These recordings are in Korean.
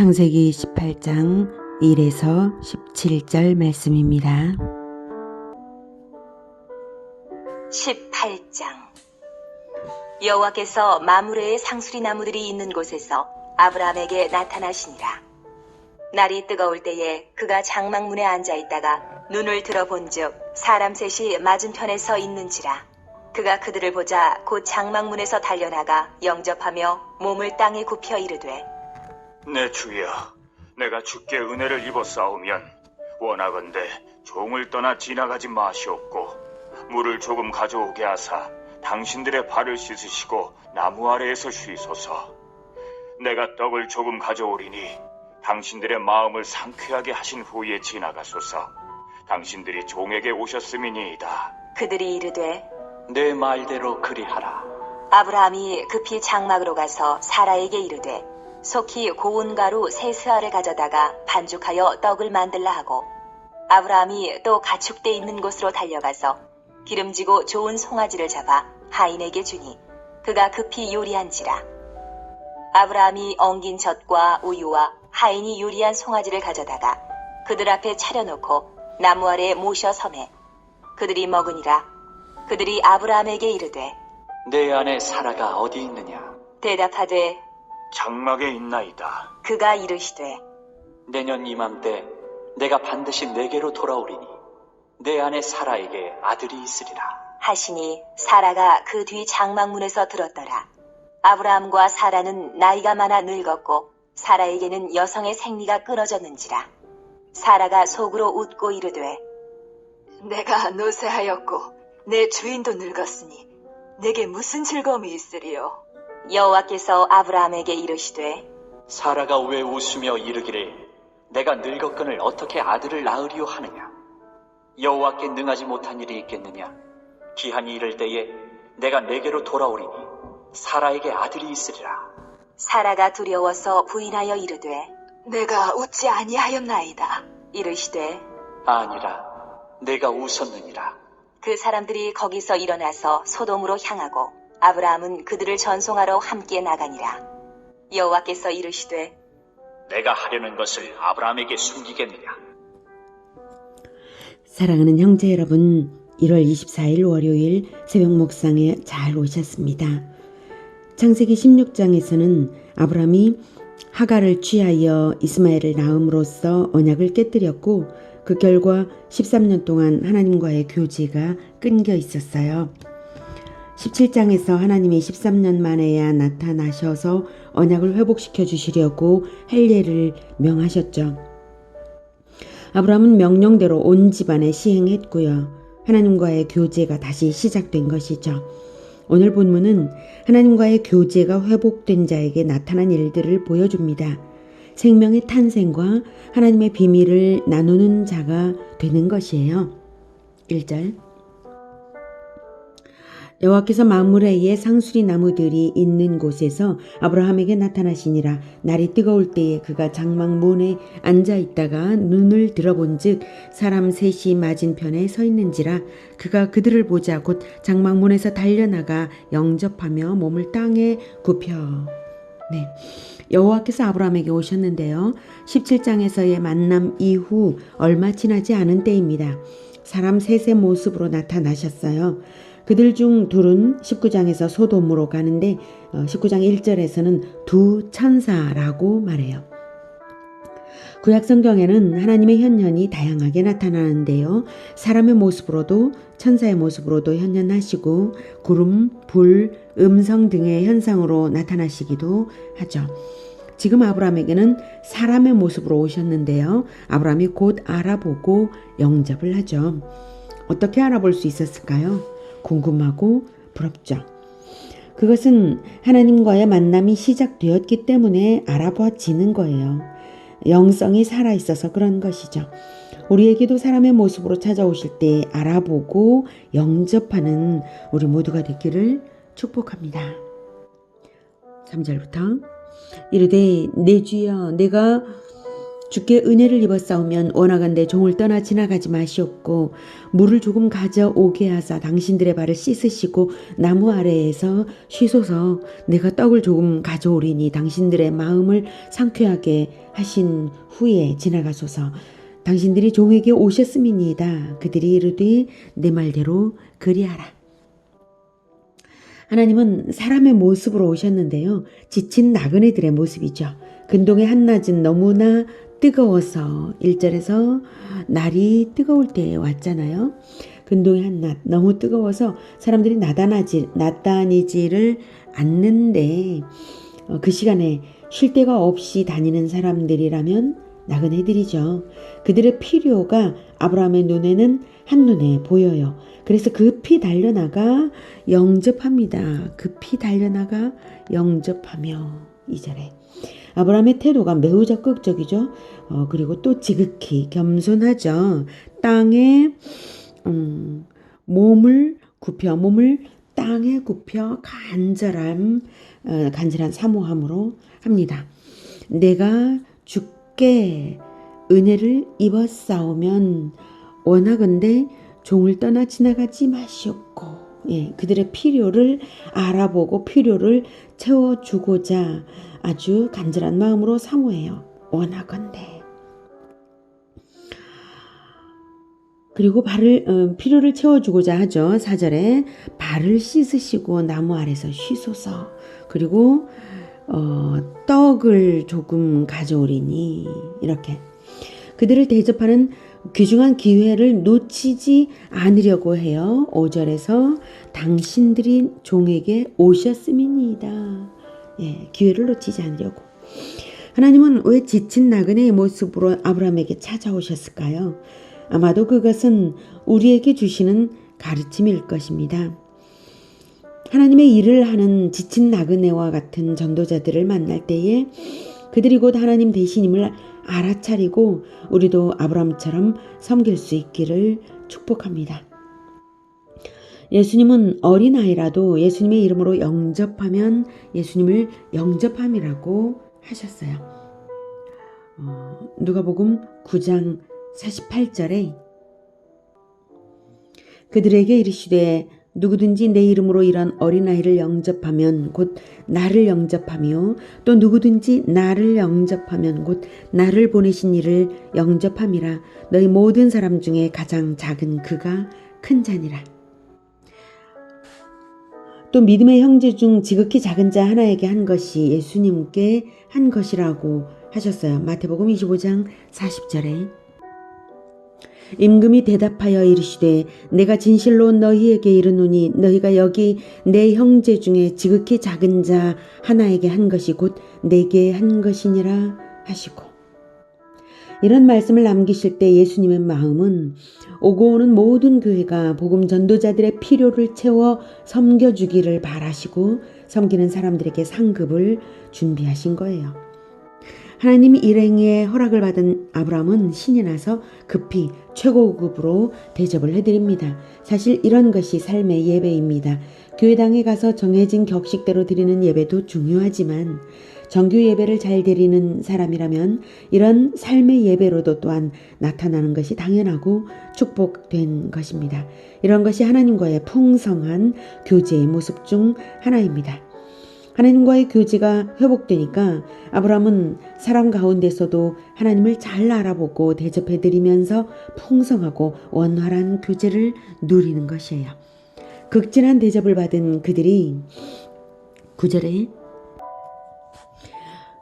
창세기 18장 1에서 17절 말씀입니다. 18장 여호와께서 마므레의 상수리 나무들이 있는 곳에서 아브라함에게 나타나시니라. 날이 뜨거울 때에 그가 장막문에 앉아 있다가 눈을 들어본즉 사람 셋이 맞은편에 서 있는지라. 그가 그들을 보자 곧 장막문에서 달려나가 영접하며 몸을 땅에 굽혀 이르되, 내 주여, 내가 주께 은혜를 입었사오면 원하건대 종을 떠나 지나가지 마시옵고 물을 조금 가져오게 하사 당신들의 발을 씻으시고 나무 아래에서 쉬소서. 내가 떡을 조금 가져오리니 당신들의 마음을 상쾌하게 하신 후에 지나가소서. 당신들이 종에게 오셨음이니이다. 그들이 이르되 내 말대로 그리하라. 아브라함이 급히 장막으로 가서 사라에게 이르되 속히 고운 가루 세 스아를 가져다가 반죽하여 떡을 만들라 하고, 아브라함이 또 가축대 있는 곳으로 달려가서 기름지고 좋은 송아지를 잡아 하인에게 주니 그가 급히 요리한지라. 아브라함이 엉긴 젖과 우유와 하인이 요리한 송아지를 가져다가 그들 앞에 차려놓고 나무 아래 모셔 섬에 그들이 먹으니라. 그들이 아브라함에게 이르되 내 아내 사라가 어디 있느냐? 대답하되 장막에 있나이다. 그가 이르시되 내년 이맘때 내가 반드시 내게로 돌아오리니 내 아내 사라에게 아들이 있으리라. 하시니 사라가 그 뒤 장막문에서 들었더라. 아브라함과 사라는 나이가 많아 늙었고 사라에게는 여성의 생리가 끊어졌는지라. 사라가 속으로 웃고 이르되 내가 노쇠하였고 내 주인도 늙었으니 내게 무슨 즐거움이 있으리요. 여호와께서 아브라함에게 이르시되 사라가 왜 웃으며 이르기를 내가 늙었거늘 어떻게 아들을 낳으리요 하느냐? 여호와께 능하지 못한 일이 있겠느냐? 기한이 이를 때에 내가 내게로 돌아오리니 사라에게 아들이 있으리라. 사라가 두려워서 부인하여 이르되 내가 웃지 아니하였나이다. 이르시되 아니라 내가 웃었느니라. 그 사람들이 거기서 일어나서 소돔으로 향하고 아브라함은 그들을 전송하러 함께 나가니라. 여호와께서 이르시되 내가 하려는 것을 아브라함에게 숨기겠느냐? 사랑하는 형제 여러분, 1월 24일 월요일 새벽 묵상에 잘 오셨습니다. 창세기 16장에서는 아브라함이 하갈을 취하여 이스마엘을 낳음으로써 언약을 깨뜨렸고 그 결과 13년 동안 하나님과의 교제가 끊겨 있었어요. 17장에서 하나님이 13년 만에야 나타나셔서 언약을 회복시켜 주시려고 할례를 명하셨죠. 아브라함은 명령대로 온 집안에 시행했고요. 하나님과의 교제가 다시 시작된 것이죠. 오늘 본문은 하나님과의 교제가 회복된 자에게 나타난 일들을 보여줍니다. 생명의 탄생과 하나님의 비밀을 나누는 자가 되는 것이에요. 1절 여호와께서 마므레의 상수리 나무들이 있는 곳에서 아브라함에게 나타나시니라. 날이 뜨거울 때에 그가 장막문에 앉아 있다가 눈을 들어본즉 사람 셋이 맞은편에 서 있는지라. 그가 그들을 보자 곧 장막문에서 달려나가 영접하며 몸을 땅에 굽혀. 여호와께서 아브라함에게 오셨는데요. 17장에서의 만남 이후 얼마 지나지 않은 때입니다. 사람 셋의 모습으로 나타나셨어요. 그들 중 둘은 19장에서 소돔으로 가는데 19장 1절에서는 두 천사라고 말해요. 구약 성경에는 하나님의 현현이 다양하게 나타나는데요. 사람의 모습으로도 천사의 모습으로도 현현하시고 구름, 불, 음성 등의 현상으로 나타나시기도 하죠. 지금 아브라함에게는 사람의 모습으로 오셨는데요. 아브라함이 곧 알아보고 영접을 하죠. 어떻게 알아볼 수 있었을까요? 궁금하고 부럽죠. 그것은 하나님과의 만남이 시작되었기 때문에 알아봐지는 거예요. 영성이 살아있어서 그런 것이죠. 우리에게도 사람의 모습으로 찾아오실 때 알아보고 영접하는 우리 모두가 되기를 축복합니다. 3절부터 이르되 내 주여 내가 주께 은혜를 입어 싸우면 원하건대 종을 떠나 지나가지 마시옵고 물을 조금 가져오게 하사 당신들의 발을 씻으시고 나무 아래에서 쉬소서. 내가 떡을 조금 가져오리니 당신들의 마음을 상쾌하게 하신 후에 지나가소서. 당신들이 종에게 오셨음이니이다. 그들이 이르되 내 말대로 그리하라. 하나님은 사람의 모습으로 오셨는데요. 지친 나그네들의 모습이죠. 근동의 한낮은 너무나 뜨거워서 1절에서 날이 뜨거울 때에 왔잖아요. 근동의 한낮 너무 뜨거워서 사람들이 나다니지를 않는데 그 시간에 쉴 데가 없이 다니는 사람들이라면 나그네들이죠. 그들의 필요가 아브라함의 눈에는 한눈에 보여요. 그래서 급히 달려나가 영접합니다. 급히 달려나가 영접하며 2절에 아브라함의 태도가 매우 적극적이죠. 그리고 또 지극히 겸손하죠. 땅에 몸을 땅에 굽혀 간절한 사모함으로 합니다. 내가 주께 은혜를 입어 싸우면 원하건대 종을 떠나 지나가지 마시옵고, 그들의 필요를 알아보고 필요를 채워주고자 아주 간절한 마음으로 사모해요. 원하건대. 그리고 필요를 채워주고자 하죠. 4절에 발을 씻으시고 나무 아래서 쉬소서. 그리고 떡을 조금 가져오리니 이렇게 그들을 대접하는 귀중한 기회를 놓치지 않으려고 해요. 5절에서 당신들이 종에게 오셨음이니이다. 기회를 놓치지 않으려고. 하나님은 왜 지친 나그네의 모습으로 아브라함에게 찾아오셨을까요? 아마도 그것은 우리에게 주시는 가르침일 것입니다. 하나님의 일을 하는 지친 나그네와 같은 전도자들을 만날 때에 그들이 곧 하나님 대신임을 알아차리고 우리도 아브라함처럼 섬길 수 있기를 축복합니다. 예수님은 어린아이라도 예수님의 이름으로 영접하면 예수님을 영접함이라고 하셨어요. 누가복음 9장 48절에 그들에게 이르시되 누구든지 내 이름으로 이런 어린아이를 영접하면 곧 나를 영접하며 또 누구든지 나를 영접하면 곧 나를 보내신 이를 영접함이라. 너희 모든 사람 중에 가장 작은 그가 큰 자니라. 또 믿음의 형제 중 지극히 작은 자 하나에게 한 것이 예수님께 한 것이라고 하셨어요. 마태복음 25장 40절에 임금이 대답하여 이르시되 내가 진실로 너희에게 이르노니 너희가 여기 내 형제 중에 지극히 작은 자 하나에게 한 것이 곧 내게 한 것이니라 하시고, 이런 말씀을 남기실 때 예수님의 마음은 오고 오는 모든 교회가 복음 전도자들의 필요를 채워 섬겨주기를 바라시고 섬기는 사람들에게 상급을 준비하신 거예요. 하나님이 일행의 허락을 받은 아브라함은 신이 나서 급히 최고급으로 대접을 해드립니다. 사실 이런 것이 삶의 예배입니다. 교회당에 가서 정해진 격식대로 드리는 예배도 중요하지만 정규 예배를 잘 드리는 사람이라면 이런 삶의 예배로도 또한 나타나는 것이 당연하고 축복된 것입니다. 이런 것이 하나님과의 풍성한 교제의 모습 중 하나입니다. 하나님과의 교제가 회복되니까 아브라함은 사람 가운데서도 하나님을 잘 알아보고 대접해드리면서 풍성하고 원활한 교제를 누리는 것이에요. 극진한 대접을 받은 그들이 9절에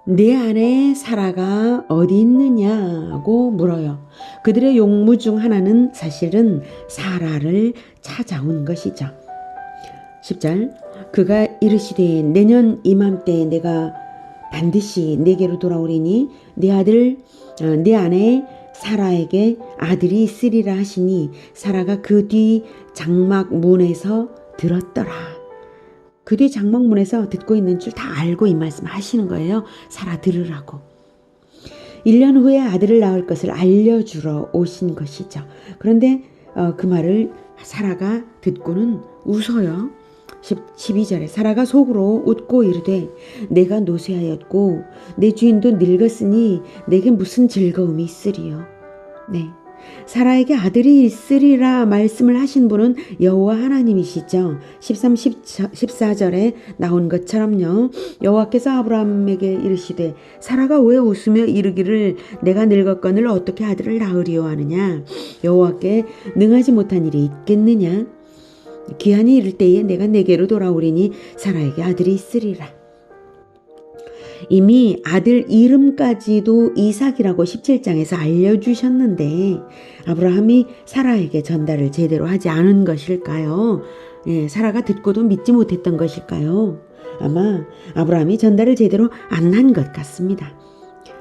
내 안에 사라가 어디 있느냐고 물어요. 그들의 용무 중 하나는 사실은 사라를 찾아온 것이죠. 10절 그가 이르시되 내년 이맘때 내가 반드시 내게로 돌아오리니 내 아내 사라에게 아들이 있으리라 하시니 사라가 그 뒤 장막 문에서 들었더라. 그 뒤 장막 문에서 듣고 있는 줄 다 알고 이 말씀 하시는 거예요. 사라 들으라고. 1년 후에 아들을 낳을 것을 알려주러 오신 것이죠. 그런데 그 말을 사라가 듣고는 웃어요. 12절에 사라가 속으로 웃고 이르되 내가 노쇠하였고 내 주인도 늙었으니 내게 무슨 즐거움이 있으리요. 네, 사라에게 아들이 있으리라 말씀을 하신 분은 여호와 하나님이시죠. 13, 14절에 나온 것처럼요. 여호와께서 아브라함에게 이르시되 사라가 왜 웃으며 이르기를 내가 늙었거늘 어떻게 아들을 낳으리요 하느냐. 여호와께 능하지 못한 일이 있겠느냐. 기한이 이를 때에 내가 내게로 돌아오리니 사라에게 아들이 있으리라. 이미 아들 이름까지도 이삭이라고 17장에서 알려주셨는데 아브라함이 사라에게 전달을 제대로 하지 않은 것일까요? 사라가 듣고도 믿지 못했던 것일까요? 아마 아브라함이 전달을 제대로 안 한 것 같습니다.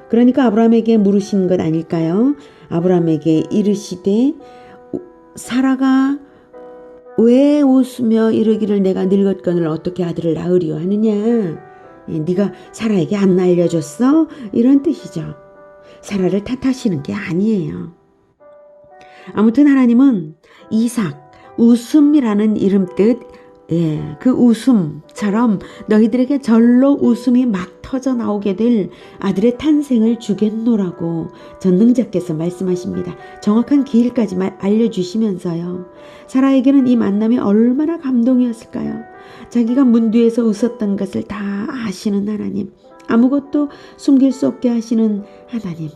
그러니까 아브라함에게 물으신 것 아닐까요? 아브라함에게 이르시되 사라가 왜 웃으며 이르기를 내가 늙었거늘 어떻게 아들을 낳으리요 하느냐. 네가 사라에게 안 알려줬어? 이런 뜻이죠. 사라를 탓하시는 게 아니에요. 아무튼 하나님은 이삭, 웃음이라는 이름 뜻, 그 웃음처럼 너희들에게 절로 웃음이 막 터져 나오게 될 아들의 탄생을 주겠노라고 전능자께서 말씀하십니다. 정확한 기일까지 알려주시면서요. 사라에게는 이 만남이 얼마나 감동이었을까요? 자기가 문 뒤에서 웃었던 것을 다 아시는 하나님, 아무것도 숨길 수 없게 하시는 하나님,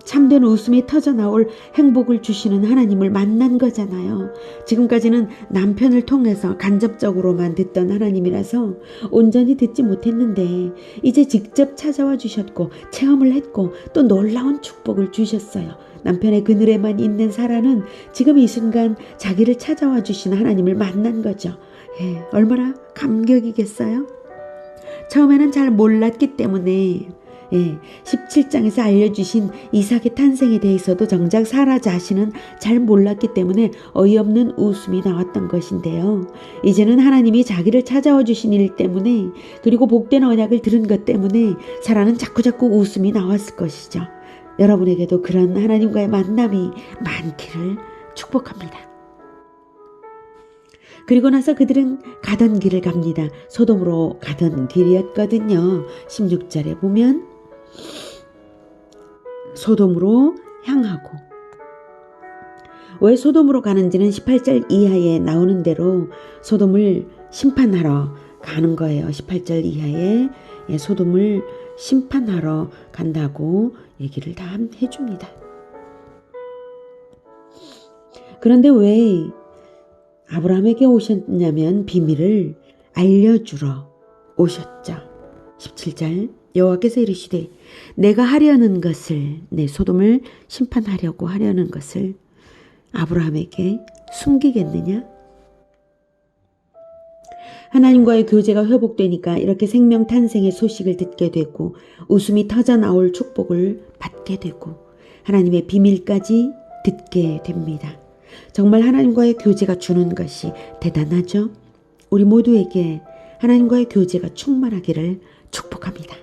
참된 웃음이 터져 나올 행복을 주시는 하나님을 만난 거잖아요. 지금까지는 남편을 통해서 간접적으로만 듣던 하나님이라서 온전히 듣지 못했는데 이제 직접 찾아와 주셨고 체험을 했고 또 놀라운 축복을 주셨어요. 남편의 그늘에만 있는 사라는 지금 이 순간 자기를 찾아와 주신 하나님을 만난 거죠. 얼마나 감격이겠어요? 처음에는 잘 몰랐기 때문에 17장에서 알려주신 이삭의 탄생에 대해서도 정작 사라 자신은 잘 몰랐기 때문에 어이없는 웃음이 나왔던 것인데요. 이제는 하나님이 자기를 찾아와 주신 일 때문에 그리고 복된 언약을 들은 것 때문에 사라는 자꾸자꾸 웃음이 나왔을 것이죠. 여러분에게도 그런 하나님과의 만남이 많기를 축복합니다. 그리고 나서 그들은 가던 길을 갑니다. 소돔으로 가던 길이었거든요. 16절에 보면 소돔으로 향하고, 왜 소돔으로 가는지는 18절 이하에 나오는 대로 소돔을 심판하러 가는 거예요. 18절 이하에 소돔을 심판하러 간다고 얘기를 다 해줍니다. 그런데 왜 아브라함에게 오셨냐면 비밀을 알려주러 오셨죠. 17절 여호와께서 이르시되 내가 하려는 것을, 소돔을 심판하려고 하려는 것을 아브라함에게 숨기겠느냐? 하나님과의 교제가 회복되니까 이렇게 생명 탄생의 소식을 듣게 되고 웃음이 터져 나올 축복을 받게 되고 하나님의 비밀까지 듣게 됩니다. 정말 하나님과의 교제가 주는 것이 대단하죠. 우리 모두에게 하나님과의 교제가 충만하기를 축복합니다.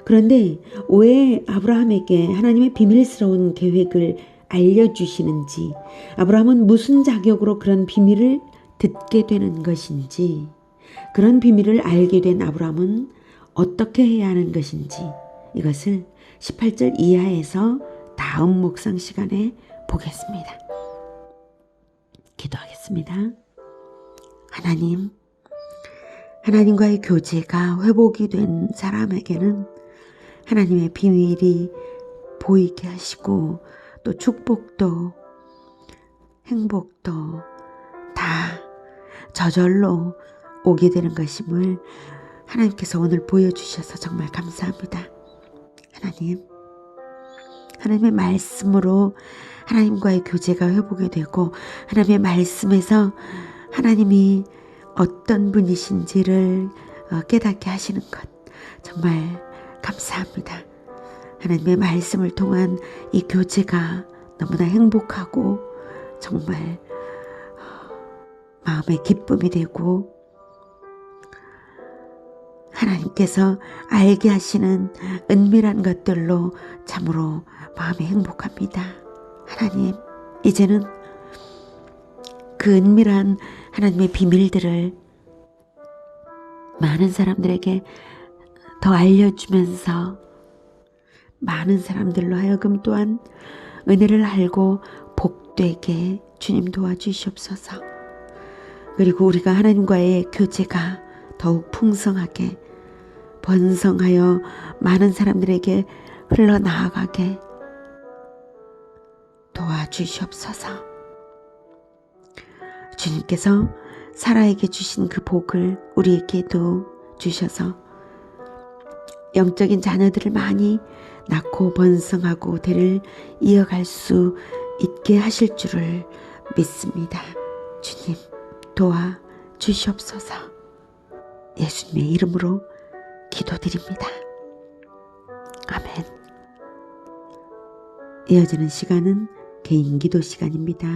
그런데 왜 아브라함에게 하나님의 비밀스러운 계획을 알려주시는지, 아브라함은 무슨 자격으로 그런 비밀을 듣게 되는 것인지, 그런 비밀을 알게 된 아브라함은 어떻게 해야 하는 것인지, 이것을 18절 이하에서 다음 묵상 시간에 보겠습니다. 기도하겠습니다. 하나님, 하나님과의 교제가 회복이 된 사람에게는 하나님의 비밀이 보이게 하시고 또 축복도 행복도 다 저절로 오게 되는 것임을 하나님께서 오늘 보여주셔서 정말 감사합니다. 하나님, 하나님의 말씀으로 하나님과의 교제가 회복이 되고 하나님의 말씀에서 하나님이 어떤 분이신지를 깨닫게 하시는 것 정말 감사합니다. 하나님의 말씀을 통한 이 교제가 너무나 행복하고 정말 마음의 기쁨이 되고 하나님께서 알게 하시는 은밀한 것들로 참으로 마음이 행복합니다. 하나님, 이제는 그 은밀한 하나님의 비밀들을 많은 사람들에게 더 알려주면서 많은 사람들로 하여금 또한 은혜를 알고 복되게 주님 도와주시옵소서. 그리고 우리가 하나님과의 교제가 더욱 풍성하게 번성하여 많은 사람들에게 흘러나아가게 도와주시옵소서. 주님께서 사라에게 주신 그 복을 우리에게도 주셔서 영적인 자녀들을 많이 낳고 번성하고 대를 이어갈 수 있게 하실 줄을 믿습니다. 주님 도와주시옵소서. 예수님의 이름으로 기도드립니다. 아멘. 이어지는 시간은 개인 기도 시간입니다.